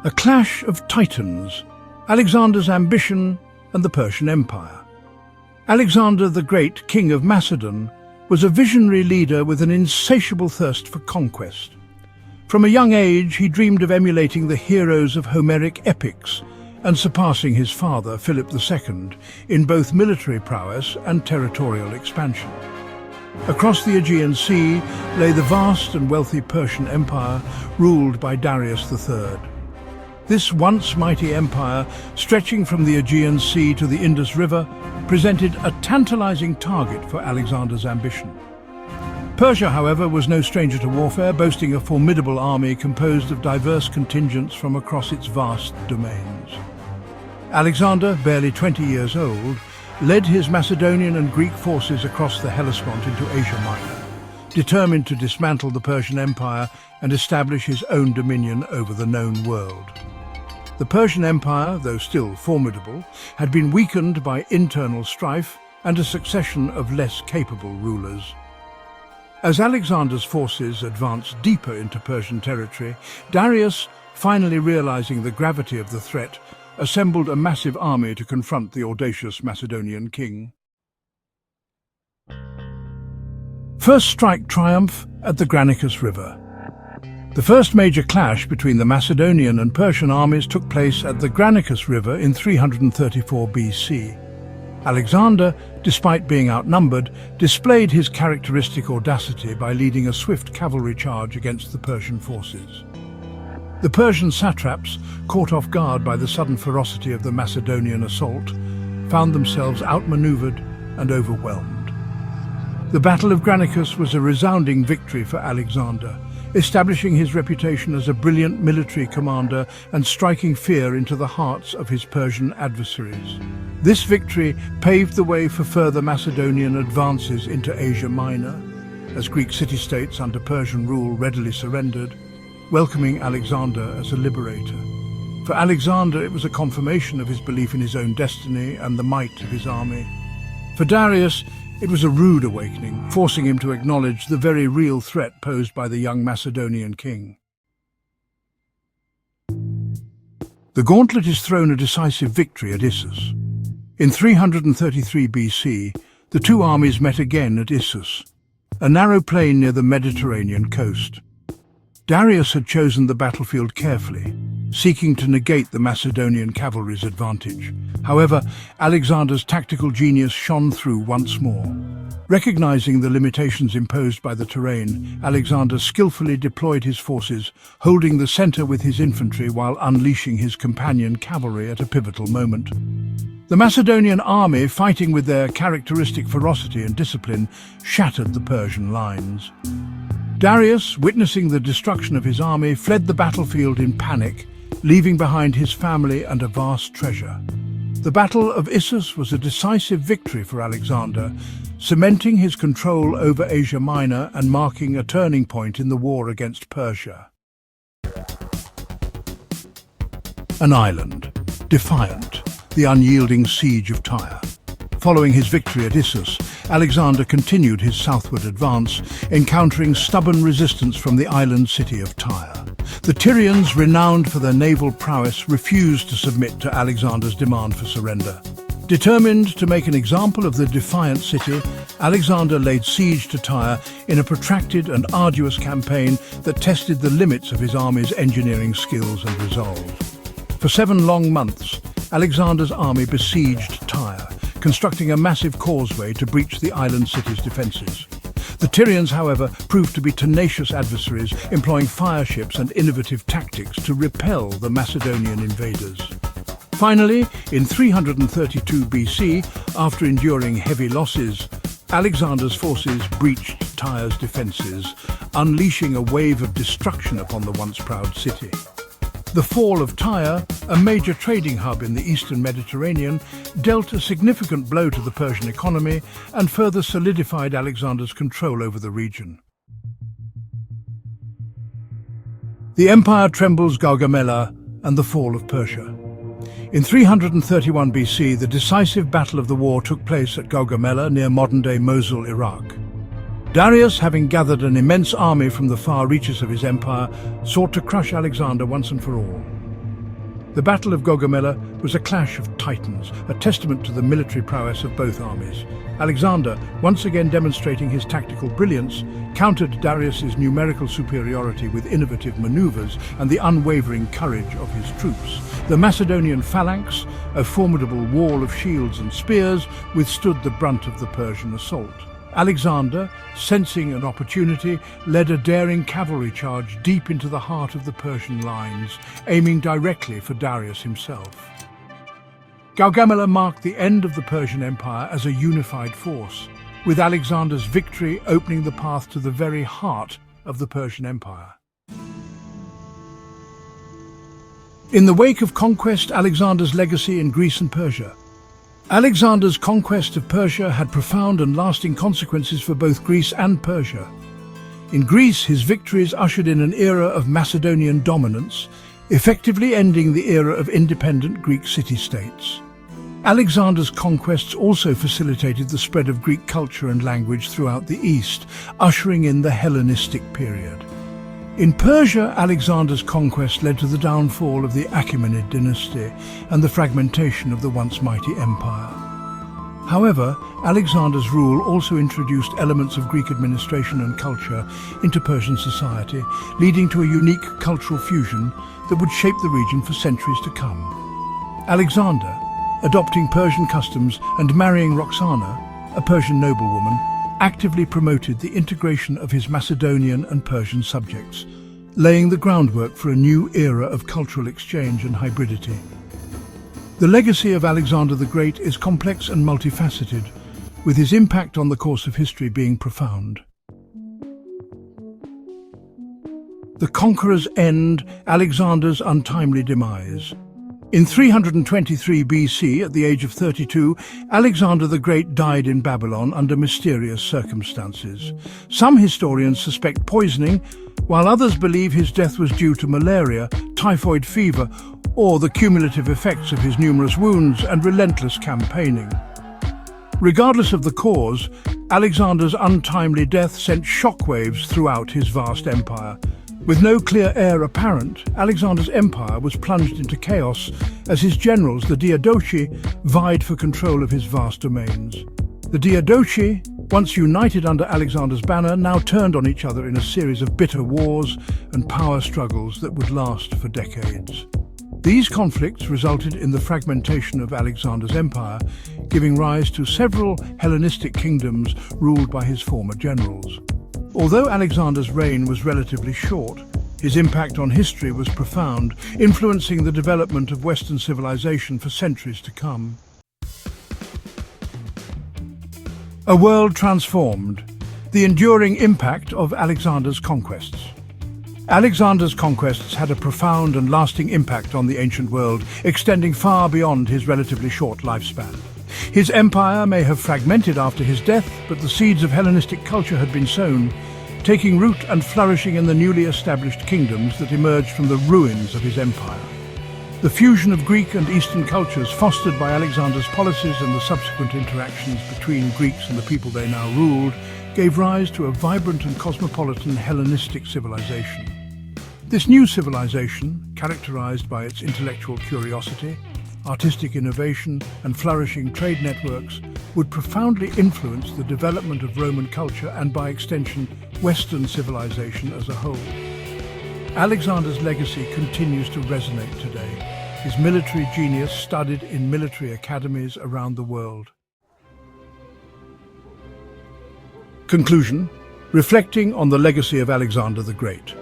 A clash of titans, Alexander's ambition and the Persian Empire. Alexander the Great, King of Macedon, was a visionary leader with an insatiable thirst for conquest. From a young age, he dreamed of emulating the heroes of Homeric epics and surpassing his father, Philip II, in both military prowess and territorial expansion. Across the Aegean Sea lay the vast and wealthy Persian Empire, ruled by Darius III. This once mighty empire, stretching from the Aegean Sea to the Indus River, presented a tantalizing target for Alexander's ambition. Persia, however, was no stranger to warfare, boasting a formidable army composed of diverse contingents from across its vast domains. Alexander, barely 20 years old, led his Macedonian and Greek forces across the Hellespont into Asia Minor, determined to dismantle the Persian Empire and establish his own dominion over the known world. The Persian Empire, though still formidable, had been weakened by internal strife and a succession of less capable rulers. As Alexander's forces advanced deeper into Persian territory, Darius, finally realizing the gravity of the threat, assembled a massive army to confront the audacious Macedonian king. First strike triumph at the Granicus River. The first major clash between the Macedonian and Persian armies took place at the Granicus River in 334 BC. Alexander, despite being outnumbered, displayed his characteristic audacity by leading a swift cavalry charge against the Persian forces. The Persian satraps, caught off guard by the sudden ferocity of the Macedonian assault, found themselves outmaneuvered and overwhelmed. The Battle of Granicus was a resounding victory for Alexander, establishing his reputation as a brilliant military commander and striking fear into the hearts of his Persian adversaries. This victory paved the way for further Macedonian advances into Asia Minor, as Greek city-states under Persian rule readily surrendered, welcoming Alexander as a liberator. For Alexander, it was a confirmation of his belief in his own destiny and the might of his army. For Darius, it was a rude awakening, forcing him to acknowledge the very real threat posed by the young Macedonian king. The gauntlet is thrown a decisive victory at Issus. In 333 BC, the two armies met again at Issus, a narrow plain near the Mediterranean coast. Darius had chosen the battlefield carefully, seeking to negate the Macedonian cavalry's advantage. However, Alexander's tactical genius shone through once more. Recognizing the limitations imposed by the terrain, Alexander skillfully deployed his forces, holding the center with his infantry while unleashing his companion cavalry at a pivotal moment. The Macedonian army, fighting with their characteristic ferocity and discipline, shattered the Persian lines. Darius, witnessing the destruction of his army, fled the battlefield in panic, leaving behind his family and a vast treasure. The Battle of Issus was a decisive victory for Alexander, cementing his control over Asia Minor and marking a turning point in the war against Persia. An island, defiant, the unyielding siege of Tyre. Following his victory at Issus, Alexander continued his southward advance, encountering stubborn resistance from the island city of Tyre. The Tyrians, renowned for their naval prowess, refused to submit to Alexander's demand for surrender. Determined to make an example of the defiant city, Alexander laid siege to Tyre in a protracted and arduous campaign that tested the limits of his army's engineering skills and resolve. For 7 long months, Alexander's army besieged Tyre, constructing a massive causeway to breach the island city's defences. The Tyrians, however, proved to be tenacious adversaries, employing fire ships and innovative tactics to repel the Macedonian invaders. Finally, in 332 BC, after enduring heavy losses, Alexander's forces breached Tyre's defences, unleashing a wave of destruction upon the once proud city. The fall of Tyre, a major trading hub in the eastern Mediterranean, dealt a significant blow to the Persian economy and further solidified Alexander's control over the region. The empire trembles Gaugamela and the fall of Persia. In 331 BC, the decisive battle of the war took place at Gaugamela near modern-day Mosul, Iraq. Darius, having gathered an immense army from the far reaches of his empire, sought to crush Alexander once and for all. The Battle of Gaugamela was a clash of titans, a testament to the military prowess of both armies. Alexander, once again demonstrating his tactical brilliance, countered Darius's numerical superiority with innovative maneuvers and the unwavering courage of his troops. The Macedonian phalanx, a formidable wall of shields and spears, withstood the brunt of the Persian assault. Alexander, sensing an opportunity, led a daring cavalry charge deep into the heart of the Persian lines, aiming directly for Darius himself. Gaugamela marked the end of the Persian Empire as a unified force, with Alexander's victory opening the path to the very heart of the Persian Empire. In the wake of conquest, Alexander's legacy in Greece and Persia. Alexander's conquest of Persia had profound and lasting consequences for both Greece and Persia. In Greece, his victories ushered in an era of Macedonian dominance, effectively ending the era of independent Greek city-states. Alexander's conquests also facilitated the spread of Greek culture and language throughout the East, ushering in the Hellenistic period. In Persia, Alexander's conquest led to the downfall of the Achaemenid dynasty and the fragmentation of the once mighty empire. However, Alexander's rule also introduced elements of Greek administration and culture into Persian society, leading to a unique cultural fusion that would shape the region for centuries to come. Alexander, adopting Persian customs and marrying Roxana, a Persian noblewoman, actively promoted the integration of his Macedonian and Persian subjects, laying the groundwork for a new era of cultural exchange and hybridity. The legacy of Alexander the Great is complex and multifaceted, with his impact on the course of history being profound. The conqueror's end, Alexander's untimely demise. In 323 BC, at the age of 32, Alexander the Great died in Babylon under mysterious circumstances. Some historians suspect poisoning, while others believe his death was due to malaria, typhoid fever, or the cumulative effects of his numerous wounds and relentless campaigning. Regardless of the cause, Alexander's untimely death sent shockwaves throughout his vast empire. With no clear heir apparent, Alexander's empire was plunged into chaos as his generals, the Diadochi, vied for control of his vast domains. The Diadochi, once united under Alexander's banner, now turned on each other in a series of bitter wars and power struggles that would last for decades. These conflicts resulted in the fragmentation of Alexander's empire, giving rise to several Hellenistic kingdoms ruled by his former generals. Although Alexander's reign was relatively short, his impact on history was profound, influencing the development of Western civilization for centuries to come. A world transformed. The enduring impact of Alexander's conquests. Alexander's conquests had a profound and lasting impact on the ancient world, extending far beyond his relatively short lifespan. His empire may have fragmented after his death, but the seeds of Hellenistic culture had been sown, taking root and flourishing in the newly established kingdoms that emerged from the ruins of his empire. The fusion of Greek and Eastern cultures fostered by Alexander's policies and the subsequent interactions between Greeks and the people they now ruled gave rise to a vibrant and cosmopolitan Hellenistic civilization. This new civilization, characterized by its intellectual curiosity, artistic innovation, and flourishing trade networks, would profoundly influence the development of Roman culture and, by extension, Western civilization as a whole. Alexander's legacy continues to resonate today, his military genius studied in military academies around the world. Conclusion: reflecting on the legacy of Alexander the Great.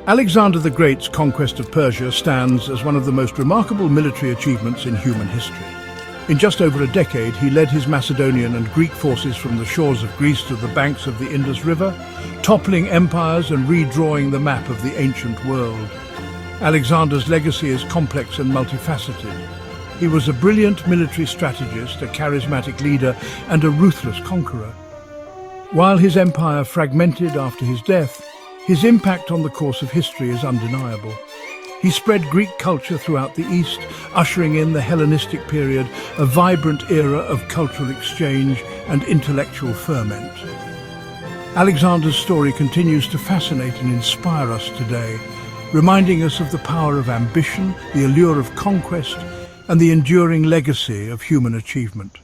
Alexander the Great's conquest of Persia stands as one of the most remarkable military achievements in human history. In just over a decade, he led his Macedonian and Greek forces from the shores of Greece to the banks of the Indus River, toppling empires and redrawing the map of the ancient world. Alexander's legacy is complex and multifaceted. He was a brilliant military strategist, a charismatic leader, and a ruthless conqueror. While his empire fragmented after his death, his impact on the course of history is undeniable. He spread Greek culture throughout the East, ushering in the Hellenistic period, a vibrant era of cultural exchange and intellectual ferment. Alexander's story continues to fascinate and inspire us today, reminding us of the power of ambition, the allure of conquest, and the enduring legacy of human achievement.